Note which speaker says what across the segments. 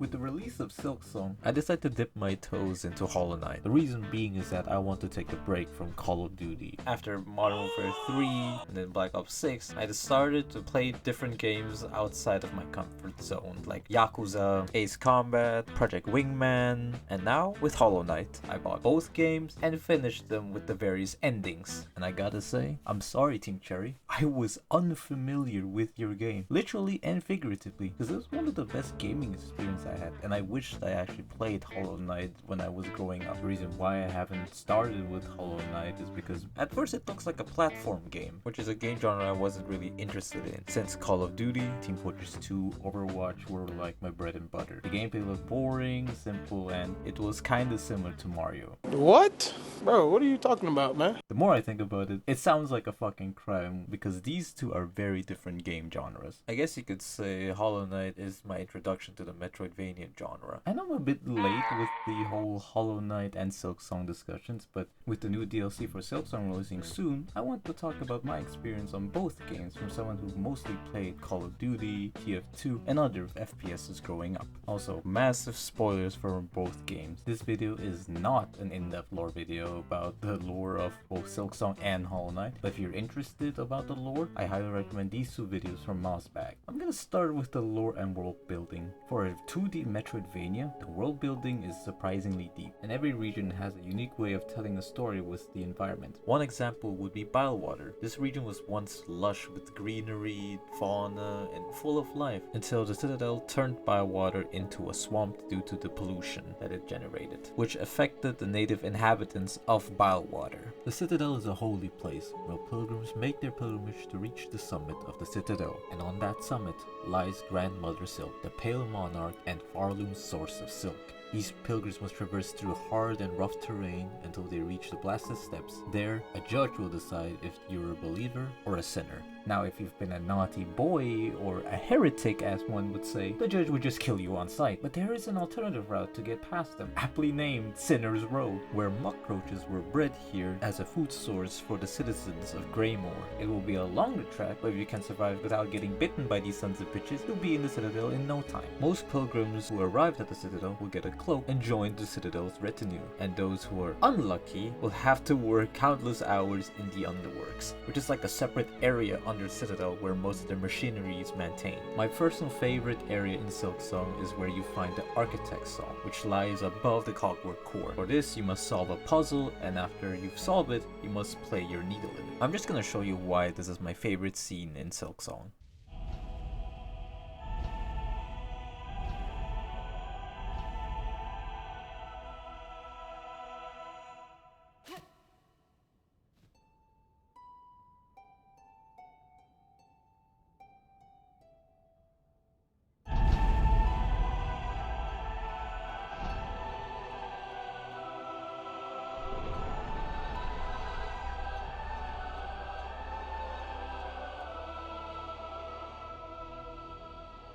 Speaker 1: With the release of Silksong, I decided to dip my toes into Hollow Knight. The reason being is that I want to take a break from Call of Duty. After Modern Warfare 3 and then Black Ops 6, I decided to play different games outside of my comfort zone, like Yakuza, Ace Combat, Project Wingman, and now with Hollow Knight. I bought both games and finished them with the various endings. And I gotta say, I'm sorry Team Cherry, I was unfamiliar with your game, literally and figuratively, because it was one of the best gaming experiences I had, and I wished I actually played Hollow Knight when I was growing up. The reason why I haven't started with Hollow Knight is because at first it looks like a platform game, which is a game genre I wasn't really interested in, since Call of Duty, Team Fortress 2, Overwatch were like my bread and butter. The gameplay was boring, simple, and it was kinda similar to Mario.
Speaker 2: What? Bro, what are you talking about, man?
Speaker 1: The more I think about it, it sounds like a fucking crime because these two are very different game genres. I guess you could say Hollow Knight is my introduction to the Metroidvania genre. I know I'm a bit late with the whole Hollow Knight and Silksong discussions, but with the new DLC for Silksong releasing soon, I want to talk about my experience on both games from someone who mostly played Call of Duty, TF2, and other FPSs growing up. Also, massive spoilers for both games. This video is not an in-depth lore video about the lore of both Silksong and Hollow Knight, but if you're interested about the lore, I highly recommend these two videos from Mossbags. I'm gonna start with the lore and world building. For a 2D Metroidvania, the world building is surprisingly deep, and every region has a unique way of telling a story with the environment. One example would be Bylewater. This region was once lush with greenery, fauna, and full of life, until the Citadel turned Bylewater into a swamp due to the pollution that it generated, which affected the native inhabitants of Bylewater. The Citadel is a holy place, where pilgrims make their pilgrimage to reach the summit of the Citadel, and on that summit lies Grandmother Silk, the pale monarch and Farloom's source of silk. These pilgrims must traverse through hard and rough terrain until they reach the blasted steps. There, a judge will decide if you're a believer or a sinner. Now, if you've been a naughty boy or a heretic, as one would say, the judge would just kill you on sight. But there is an alternative route to get past them, aptly named Sinner's Road, where muckroaches were bred here as a food source for the citizens of Greymore. It will be a longer trek, but if you can survive without getting bitten by these sons of bitches, you'll be in the Citadel in no time. Most pilgrims who arrived at the Citadel will get a cloak and join the Citadel's retinue, and those who are unlucky will have to work countless hours in the underworks, which is like a separate area under Citadel where most of their machinery is maintained. My personal favorite area in Silksong is where you find the Architect's Song, which lies above the clockwork core. For this, you must solve a puzzle, and after you've solved it, you must play your needle in it. I'm just gonna show you why this is my favorite scene in Silksong.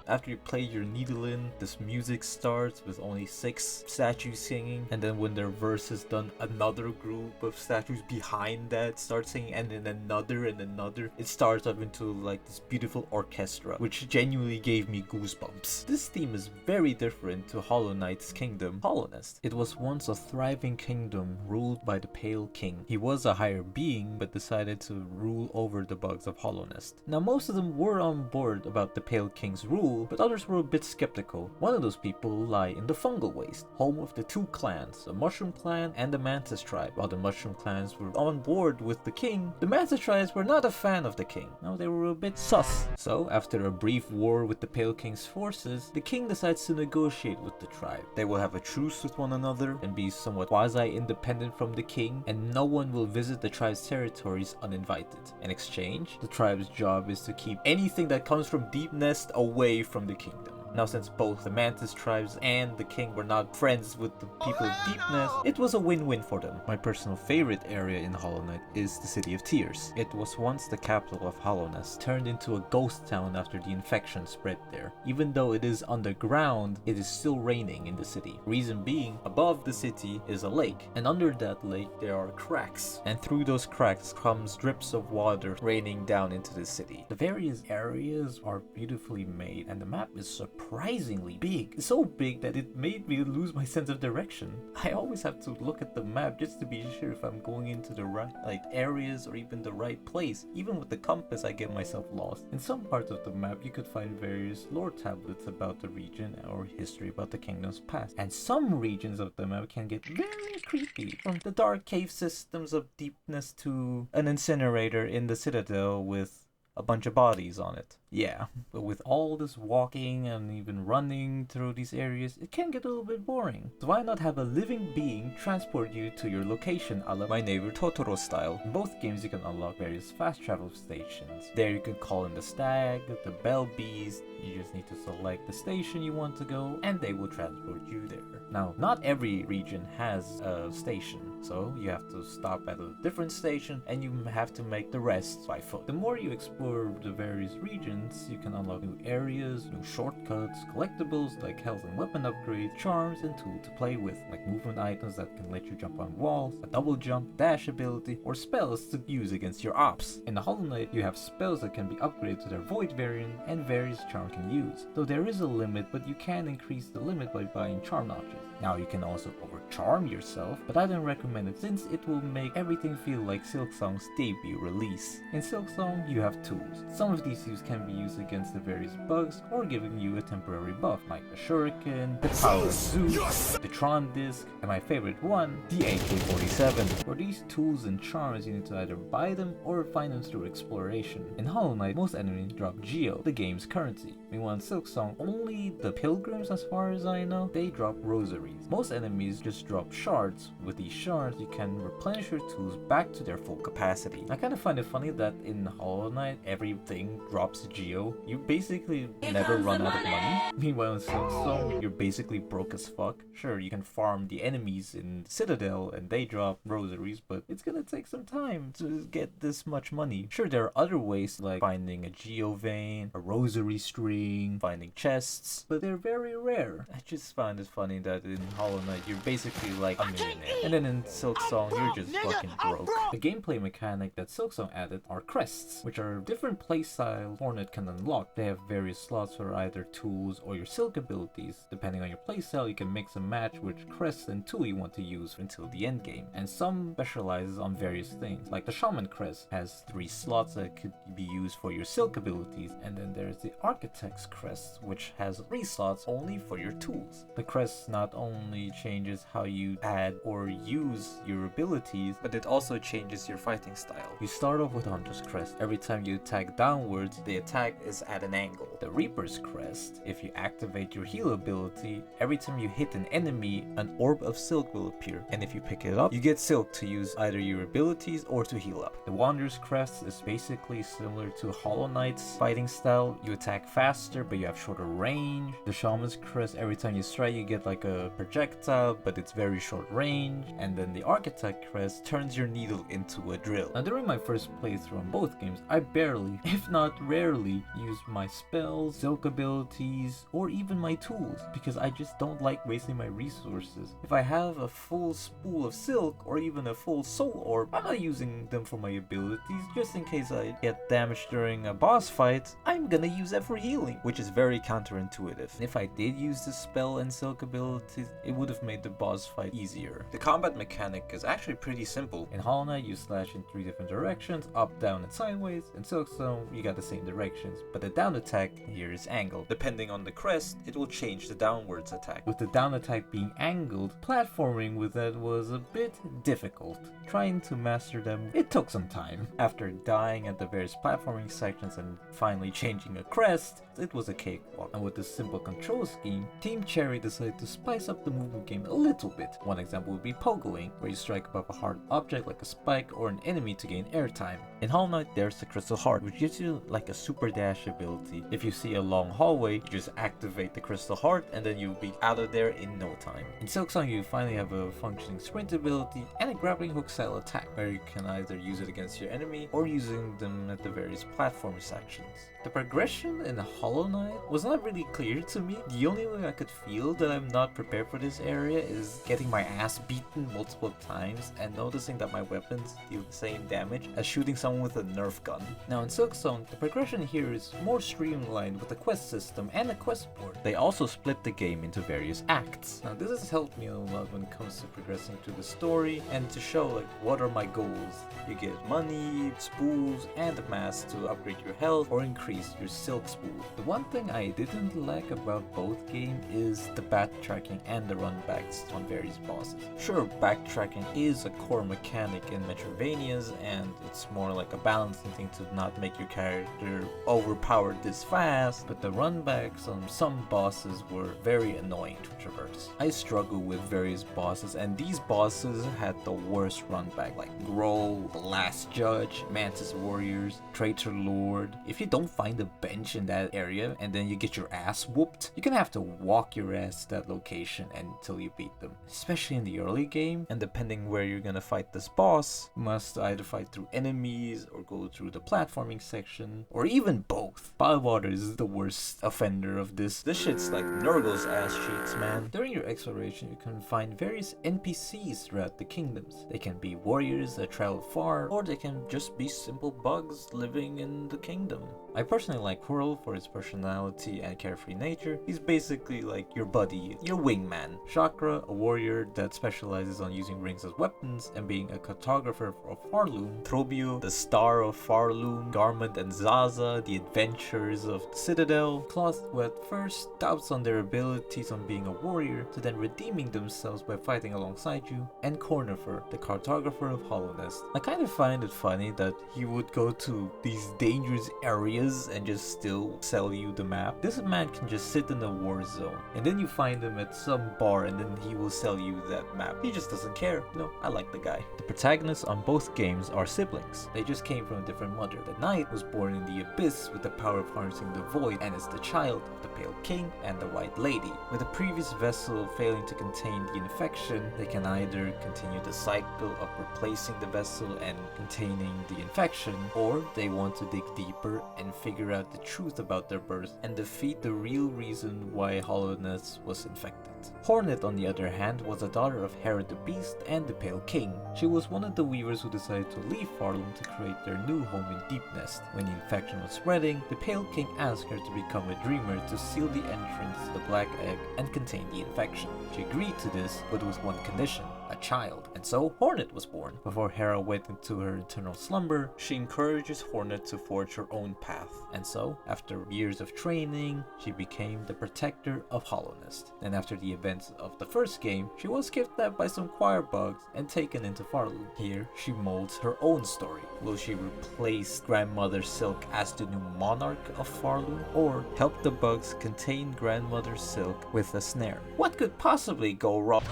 Speaker 1: After you play your needle in, this music starts with only 6 statues singing, and then when their verse is done, another group of statues behind that start singing, and then another and another. It starts up into like this beautiful orchestra, which genuinely gave me goosebumps. This theme is very different to Hollow Knight's kingdom, Hallownest. It was once a thriving kingdom ruled by the Pale King. He was a higher being, but decided to rule over the bugs of Hallownest. Now, most of them were on board about the Pale King's rule, but others were a bit skeptical. One of those people lie in the Fungal Waste, home of the 2 clans, the Mushroom Clan and the Mantis Tribe. While the Mushroom Clans were on board with the king, the Mantis Tribes were not a fan of the king. No, they were a bit sus. So, after a brief war with the Pale King's forces, the king decides to negotiate with the tribe. They will have a truce with one another and be somewhat quasi-independent from the king, and no one will visit the tribe's territories uninvited. In exchange, the tribe's job is to keep anything that comes from Deep Nest away from the kingdom. Now, since both the Mantis tribes and the king were not friends with the people of Deep Nest, it was a win-win for them. My personal favorite area in Hollow Knight is the City of Tears. It was once the capital of Hallownest, turned into a ghost town after the infection spread there. Even though it is underground, it is still raining in the city. Reason being, above the city is a lake, and under that lake there are cracks, and through those cracks comes drips of water raining down into the city. The various areas are beautifully made, and the map is surprising surprisingly big. So big that it made me lose my sense of direction. I always have to look at the map just to be sure if I'm going into the right areas or even the right place. Even with the compass, I get myself lost. In some parts of the map, you could find various lore tablets about the region or history about the kingdom's past. And some regions of the map can get very creepy, from the dark cave systems of deepness to an incinerator in the citadel with a bunch of bodies on it. Yeah, but with all this walking and even running through these areas, it can get a little bit boring. So why not have a living being transport you to your location a la My Neighbor Totoro style? In both games you can unlock various fast travel stations. There you can call in the stag, the bell beast, you just need to select the station you want to go and they will transport you there. Now, not every region has a station, so you have to stop at a different station and you have to make the rest by foot. The more you explore the various regions, you can unlock new areas, new shortcuts, collectibles like health and weapon upgrades, charms and tools to play with, like movement items that can let you jump on walls, a double jump, dash ability, or spells to use against your ops. In the Hollow Knight, you have spells that can be upgraded to their void variant and various charms can use. Though there is a limit, but you can increase the limit by buying charm notches. Now you can also overcharm yourself, but I don't recommend it since it will make everything feel like Silksong's debut release. In Silksong, you have tools. Some of these tools can be used against the various bugs or giving you a temporary buff, like the Shuriken, the Power of Zeus, the Tron Disc, and my favorite one, the AK-47. For these tools and charms, you need to either buy them or find them through exploration. In Hollow Knight, most enemies drop Geo, the game's currency. Meanwhile in Silksong, only the pilgrims, as far as I know, they drop rosaries. Most enemies just drop shards. With these shards, you can replenish your tools back to their full capacity. I kind of find it funny that in Hollow Knight, everything drops Geo. You basically never run out of money. Meanwhile in Silksong, you're basically broke as fuck. Sure, you can farm the enemies in Citadel and they drop rosaries, but it's gonna take some time to get this much money. Sure, there are other ways like finding a Geo vein, a rosary string, finding chests, but they're very rare. I just find it funny that in Hollow Knight, you're basically like a millionaire. And then in Silksong, you're just fucking broke. The gameplay mechanic that Silksong added are crests, which are different playstyle Hornet can unlock. They have various slots for either tools or your silk abilities. Depending on your playstyle, you can mix and match which crest and tool you want to use until the end game. And some specializes on various things, like the Shaman crest has 3 slots that could be used for your silk abilities, and then there's the Architect's crest, which has 3 slots only for your tools. The crest not only changes how you add or use your abilities, but it also changes your fighting style. You start off with Hunter's crest. Every time you attack downwards, the attack is at an angle. The Reaper's crest, if you activate your heal ability, every time you hit an enemy, an orb of silk will appear, and if you pick it up, you get silk to use either your abilities or to heal up. The Wanderer's crest is basically similar to Hollow Knight's fighting style. You attack faster, but you have shorter range. The Shaman's crest, every time you strike, you get like a projectile, but it's very short range. And then the Architect crest turns your needle into a drill. Now during my first playthrough on both games, I barely, if not rarely, used my spells, silk abilities, or even my tools, because I just don't like wasting my resources. If I have a full spool of silk or even a full soul orb, I'm not using them for my abilities. Just in case I get damaged during a boss fight, I'm gonna use that for healing, which is very counterintuitive. If I did use the spell and silk abilities, it would have made the boss fight easier. The combat mechanic is actually pretty simple. In Hollow Knight, you slash in 3 different directions, up, down, and sideways. In Silksong, you got the same directions, but the down attack here is angled. Depending on the crest, it will change the downwards attack. With the down attack being angled, platforming with that was a bit difficult. Trying to master them, it took some time. After dying at the various platforming sections and finally changing a crest, it was a cakewalk. And with this simple control scheme, Team Cherry decided to spice up the movement game a little bit. One example would be pogoing, where you strike above a hard object like a spike or an enemy to gain airtime. In Hollow Knight, there's the Crystal Heart, which gives you like a super dash ability. If you see a long hallway, you just activate the Crystal Heart and then you'll be out of there in no time. In Silksong, you finally have a functioning sprint ability and a grappling hook style attack, where you can either use it against your enemy or using them at the various platform sections. The progression in Hollow Knight was not really clear to me. The only way I could feel that I'm not prepared for this area is getting my ass beaten multiple times and noticing that my weapons deal the same damage as shooting someone with a Nerf gun. Now in Silksong, the progression here is more streamlined with a quest system and a quest board. They also split the game into various acts. Now this has helped me a lot when it comes to progressing through the story and to show like what are my goals. You get money, spools, and a mask to upgrade your health or increase your silk spool. The one thing I didn't like about both games is the backtracking and the runbacks on various bosses. Sure, backtracking is a core mechanic in Metroidvanias and it's more like a balancing thing to not make your character overpowered this fast, but the runbacks on some bosses were very annoying to traverse. I struggle with various bosses and these bosses had the worst runback like Grohl, the Last Judge, Mantis Warriors, Traitor Lord. If you don't find a bench in that area and then you get your ass whooped, you're gonna have to walk your ass to that location until you beat them. Especially in the early game, and depending where you're gonna fight this boss, you must either fight through enemies or go through the platforming section, or even both. Bywater is the worst offender of this. This shit's like Nurgle's ass cheeks, man. During your exploration, you can find various NPCs throughout the kingdoms. They can be warriors that travel far, or they can just be simple bugs living in the kingdom. I personally like Whirl for his personality and carefree nature. He's basically like your buddy, your wingman. Chakra, a warrior that specializes on using rings as weapons and being a cartographer of Farloom. Throbio, the star of Farloom. Garment and Zaza, the adventurers of the Citadel. Cloth, who at first doubts on their abilities on being a warrior, to then redeeming themselves by fighting alongside you. And Cornifer, the cartographer of Hollownest. I kind of find it funny that he would go to these dangerous areas and just still sell you the map. This man can just sit in a war zone and then you find him at some bar and then he will sell you that map. He just doesn't care. No, I like the guy. The protagonists on both games are siblings. They just came from a different mother. The knight was born in the abyss with the power of harnessing the void and is the child of the Pale King and the White Lady. With the previous vessel failing to contain the infection, they can either continue the cycle of replacing the vessel and containing the infection, or they want to dig deeper and figure out the truth about their birth and defeat the real reason why Hollownest was infected. Hornet, on the other hand, was a daughter of Herod the Beast and the Pale King. She was one of the weavers who decided to leave Farloom to create their new home in Deep Nest. When the infection was spreading, the Pale King asked her to become a dreamer to seal the entrance to the Black Egg and contain the infection. She agreed to this, but with one condition: a child. And so Hornet was born. Before Hera went into her eternal slumber, she encourages Hornet to forge her own path. And so, after years of training, she became the protector of Hollownest. And after the events of the first game, she was kidnapped by some choir bugs and taken into Farloom. Here, she molds her own story. Will she replace Grandmother Silk as the new monarch of Farloom, or help the bugs contain Grandmother Silk with a snare? What could possibly go wrong?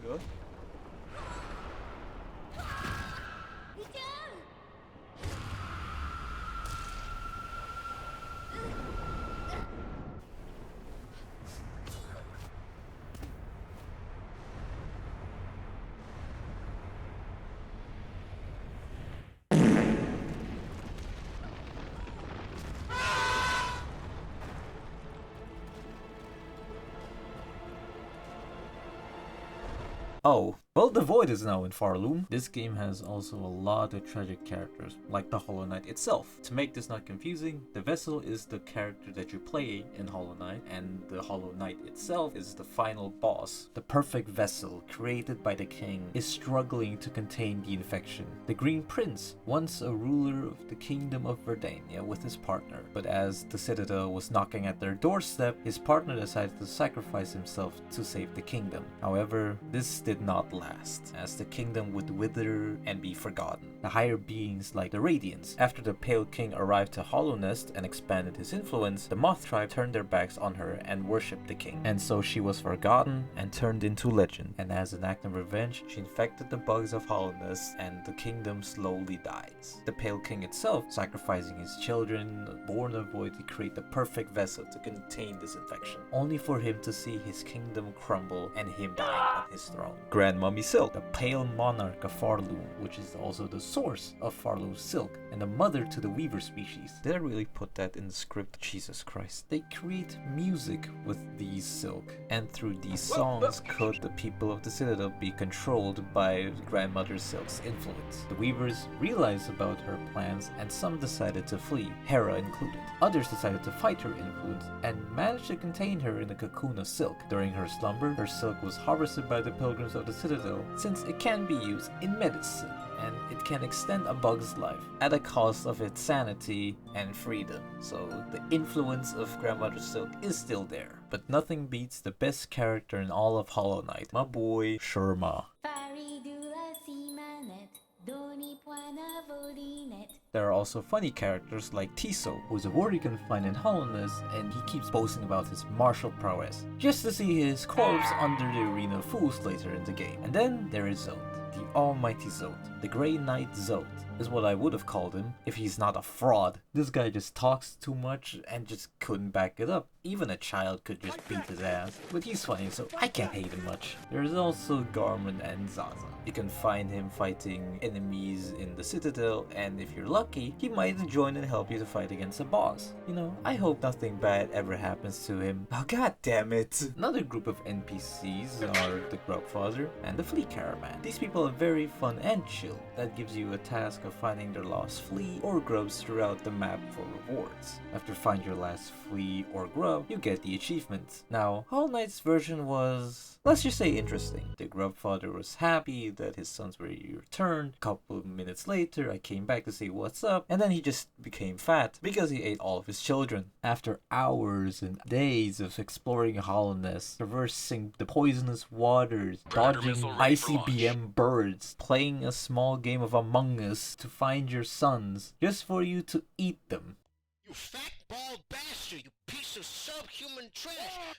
Speaker 1: Good. Oh, well, the Void is now in Farloom. This game has also a lot of tragic characters, like the Hollow Knight itself. To make this not confusing, the Vessel is the character that you play in Hollow Knight, and the Hollow Knight itself is the final boss. The perfect vessel, created by the king, is struggling to contain the infection. The Green Prince, once a ruler of the Kingdom of Verdania with his partner, but as the Citadel was knocking at their doorstep, his partner decided to sacrifice himself to save the kingdom. However, this did not last, as the kingdom would wither and be forgotten. The higher beings like the Radiants. After the Pale King arrived to Hollownest and expanded his influence, the Moth tribe turned their backs on her and worshipped the king. And so she was forgotten and turned into legend. And as an act of revenge, she infected the bugs of Hollownest and the kingdom slowly dies. The Pale King itself, sacrificing his children, born of void, to create the perfect vessel to contain this infection, only for him to see his kingdom crumble and him dying on his throne. Grandma Mummy Silk, the pale monarch of Farlu, which is also the source of Farlu's silk, and the mother to the weaver species. Did I really put that in the script? Jesus Christ. They create music with these silk, and through these songs could the people of the Citadel be controlled by Grandmother Silk's influence. The weavers realized about her plans, and some decided to flee, Hera included. Others decided to fight her influence and managed to contain her in a cocoon of silk. During her slumber, her silk was harvested by the pilgrims of the Citadel, since it can be used in medicine and it can extend a bug's life at a cost of its sanity and freedom. So the influence of Grandmother Silk is still there. But nothing beats the best character in all of Hollow Knight, my boy Sherma. There are also funny characters like Tiso, who's a ward you can find in Hollowness, and he keeps boasting about his martial prowess, just to see his corpse under the Arena of Fools later in the game. And then there is Zote, the almighty Zote. The Grey Knight Zote is what I would have called him if he's not a fraud. This guy just talks too much and just couldn't back it up. Even a child could just beat his ass. But he's funny, so I can't hate him much. There's also Garmin and Zaza. You can find him fighting enemies in the Citadel, and if you're lucky, he might join and help you to fight against a boss. You know, I hope nothing bad ever happens to him. Oh, god damn it! Another group of NPCs are the Grubfather and the Flea Caravan. These people are very fun and chill. That gives you a task of finding their lost flea or grubs throughout the map for rewards. After find your last flea or grub, you get the achievement. Now, Hollow Knight's version was, let's just say, interesting. The Grubfather was happy that his sons were returned. A couple of minutes later, I came back to say what's up, and then he just became fat because he ate all of his children. After hours and days of exploring Hollowness, traversing the poisonous waters, dodging ICBM birds, playing a small game of Among Us to find your sons, just for you to eat them.
Speaker 3: You fat, bald bastard, you piece of subhuman trash!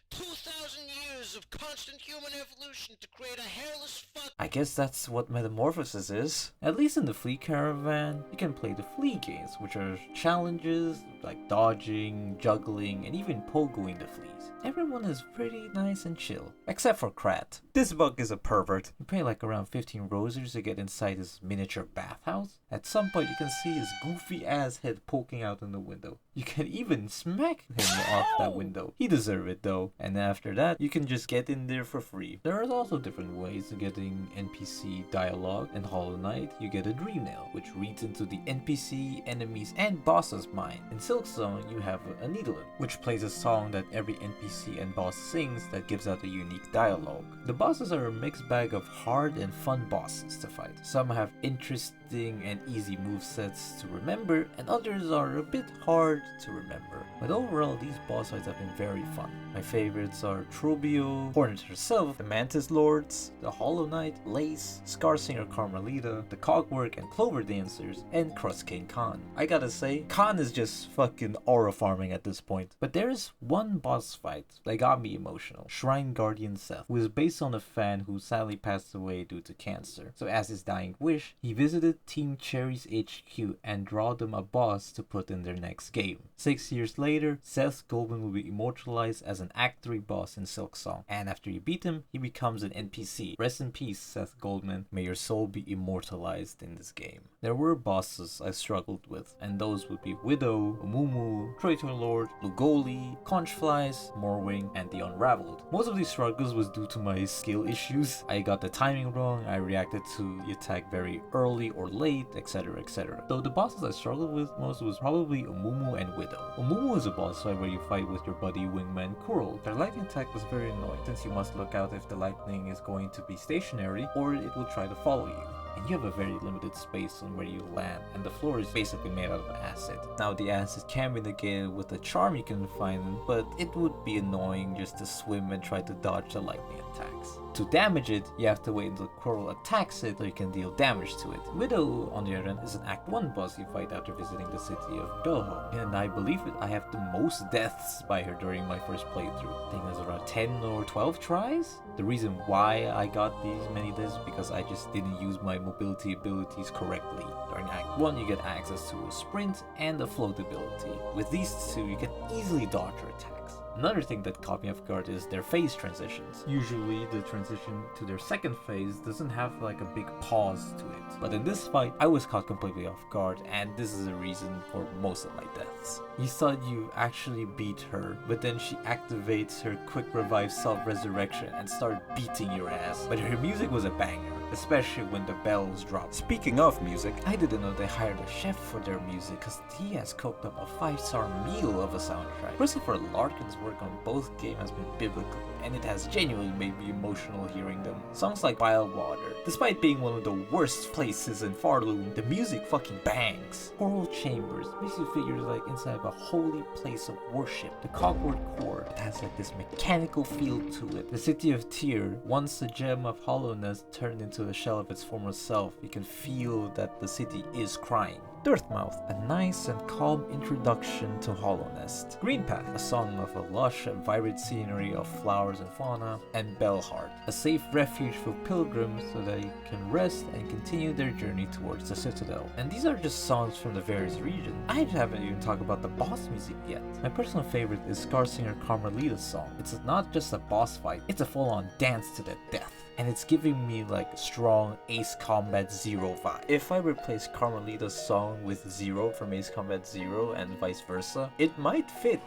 Speaker 3: 2,000 years of constant human evolution to create a hairless fuck.
Speaker 1: I guess that's what Metamorphosis is. At least in the Flea Caravan, you can play the Flea games, which are challenges like dodging, juggling, and even pogoing the fleas. Everyone is pretty nice and chill, except for Krat. This bug is a pervert. You pay like around 15 rosers to get inside his miniature bathhouse. At some point you can see his goofy ass head poking out in the window. You can even smack him off that window. He deserves it though. And after that, you can just get in there for free. There are also different ways of getting NPC dialogue. In Hollow Knight, you get a dream nail, which reads into the NPC, enemies, and boss's mind. In Silksong, you have a needler, which plays a song that every NPC and boss sings that gives out a unique dialogue. The bosses are a mixed bag of hard and fun bosses to fight. Some have interesting and easy movesets to remember, and others are a bit hard to remember. But overall, these boss fights have been very fun. My favorites are Trubio, Hornet herself, the Mantis Lords, the Hollow Knight, Lace, Scarsinger Carmelita, the Cogwork and Clover Dancers, and Crust King Khan. I gotta say, Khan is just fucking aura farming at this point. But there's one boss fight that got me emotional. Shrine Guardian Seth, who is based on a fan who sadly passed away due to cancer. So as his dying wish, he visited Team Cherry's HQ and draw them a boss to put in their next game. 6 years later, Seth Goldman will be immortalized as an Act 3 boss in Silksong, and after you beat him, he becomes an NPC. Rest in peace, Seth Goldman. May your soul be immortalized in this game. There were bosses I struggled with, and those would be Widow, Umumu, Traitor Lord, Lugoli, Conchflies, Morwing, and the Unraveled. Most of these struggles was due to my skill issues. I got the timing wrong, I reacted to the attack very early or late, etc, etc. Though the bosses I struggled with most was probably Umumu and Widow. Umumu is a boss fight where you fight with your buddy Wingman Kurl. Their lightning attack was very annoying since you must look out if the lightning is going to be stationary or it will try to follow you. And you have a very limited space on where you land, and the floor is basically made out of acid. Now the acid can be negated with a charm you can find, but it would be annoying just to swim and try to dodge the lightning attacks. To damage it, you have to wait until Coral attacks it or you can deal damage to it. Widow, on the other hand, is an Act 1 boss you fight after visiting the city of Belho. And I believe it, I have the most deaths by her during my first playthrough. I think it was around 10 or 12 tries? The reason why I got these many deaths is because I just didn't use my mobility abilities correctly. During Act 1, you get access to a sprint and a float ability. With these two, you can easily dodge her attacks. Another thing that caught me off guard is their phase transitions. Usually the transition to their second phase doesn't have like a big pause to it. But in this fight, I was caught completely off guard, and this is the reason for most of my deaths. You thought you actually beat her, but then she activates her quick revive self-resurrection and started beating your ass. But her music was a banger, especially when the bells dropped. Speaking of music, I didn't know they hired a chef for their music because he has cooked up a 5-star meal of a soundtrack. Christopher Larkin's work on both games has been biblical, and it has genuinely made me emotional hearing them. Songs like Vile Water, despite being one of the worst places in Farloom, the music fucking bangs. Choral Chambers makes you feel you're like inside of a holy place of worship. The Cogward Core, it has like this mechanical feel to it. The City of Tyr, once the gem of hollowness turned into the shell of its former self, you can feel that the city is crying. Dirtmouth, a nice and calm introduction to Hollownest. Greenpath, a song of a lush and vibrant scenery of flowers and fauna. And Bellheart, a safe refuge for pilgrims so they can rest and continue their journey towards the Citadel. And these are just songs from the various regions. I haven't even talked about the boss music yet. My personal favorite is Scarsinger Carmelita's song. It's not just a boss fight, it's a full-on dance to the death. And it's giving me like strong Ace Combat Zero vibe. If I replace Carmelita's song with Zero from Ace Combat Zero and vice versa, it might fit.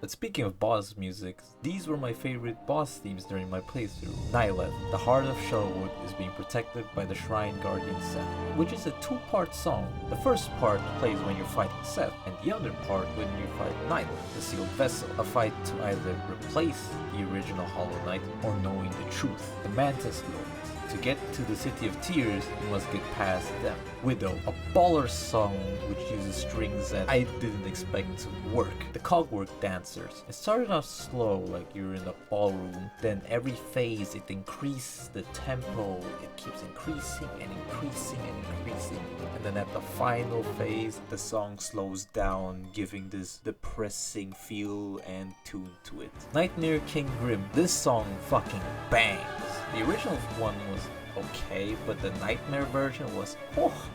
Speaker 1: But speaking of boss music, these were my favorite boss themes during my playthrough. Nihileth, the heart of Sherwood, is being protected by the Shrine Guardian Seth, which is a two-part song. The first part plays when you're fighting Seth, and the other part when you fight Nihileth, the sealed vessel, a fight to either replace the original Hollow Knight or knowing the truth. The Mantis Lord. To get to the City of Tears, you must get past them. Widow, a baller song which uses strings that I didn't expect to work. The Cogwork Dancers. It started off slow, like you're in a ballroom, then every phase it increases the tempo, it keeps increasing and increasing and increasing. And then at the final phase, the song slows down, giving this depressing feel and tune to it. Nightmare King Grim, this song fucking bangs. The original one was okay, but the Nightmare version was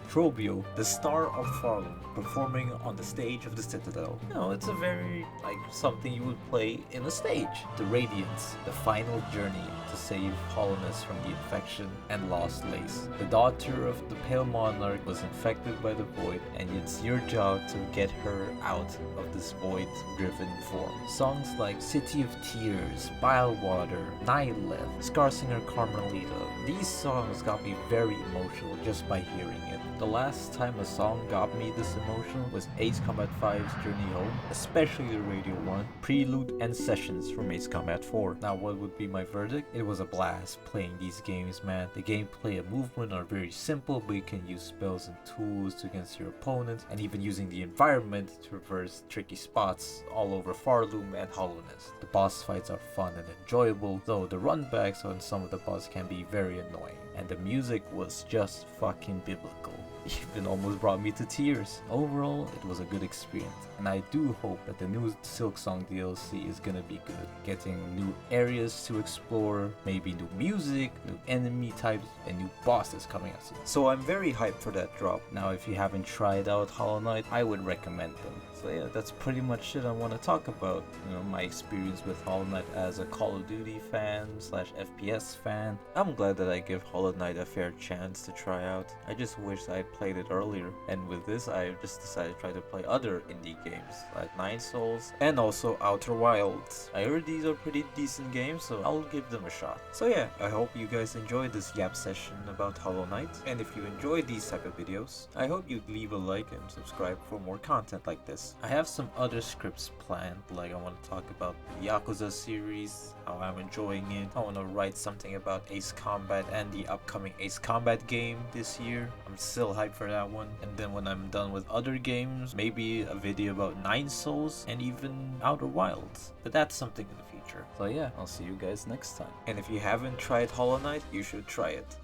Speaker 1: Trobio, the star of Farloom, performing on the stage of the Citadel. You know, it's a very, like, something you would play in a stage. The Radiance, the final journey to save Hollowness from the infection and lost Lace. The daughter of the Pale Monarch was infected by the Void, and it's your job to get her out of this Void-driven form. Songs like City of Tears, Bilewater, Nihileth, Scarsinger Carmelita, these songs got me very emotional just by hearing it. The last time a song got me this emotional was Ace Combat 5's Journey Home, especially the radio one, Prelude and Sessions from Ace Combat 4. Now what would be my verdict? It was a blast playing these games, man. The gameplay and movement are very simple, but you can use spells and tools against your opponents, and even using the environment to traverse tricky spots all over Farloom and Hollowness. The boss fights are fun and enjoyable, though the runbacks on some of the boss can be very annoying, and the music was just fucking biblical. even almost brought me to tears. Overall, it was a good experience, and I do hope that the new Silksong DLC is gonna be good. Getting new areas to explore, maybe new music, new enemy types, and new bosses coming out soon. So I'm very hyped for that drop. Now, if you haven't tried out Hollow Knight, I would recommend them. So yeah, that's pretty much it I want to talk about. My experience with Hollow Knight as a Call of Duty fan slash FPS fan. I'm glad that I give Hollow Knight a fair chance to try out. I just wish I played it earlier. And with this, I just decided to try to play other indie games like Nine Souls and also Outer Wilds. I heard these are pretty decent games, so I'll give them a shot. So yeah, I hope you guys enjoyed this Yap session about Hollow Knight. And if you enjoyed these type of videos, I hope you'd leave a like and subscribe for more content like this. I have some other scripts planned, like I want to talk about the Yakuza series, how I'm enjoying it. I want to write something about Ace Combat and the upcoming Ace Combat game this year. I'm still hyped for that one. And then when I'm done with other games, maybe a video about Nine Souls and even Outer Wilds. But that's something in the future. So yeah, I'll see you guys next time. And if you haven't tried Hollow Knight, you should try it.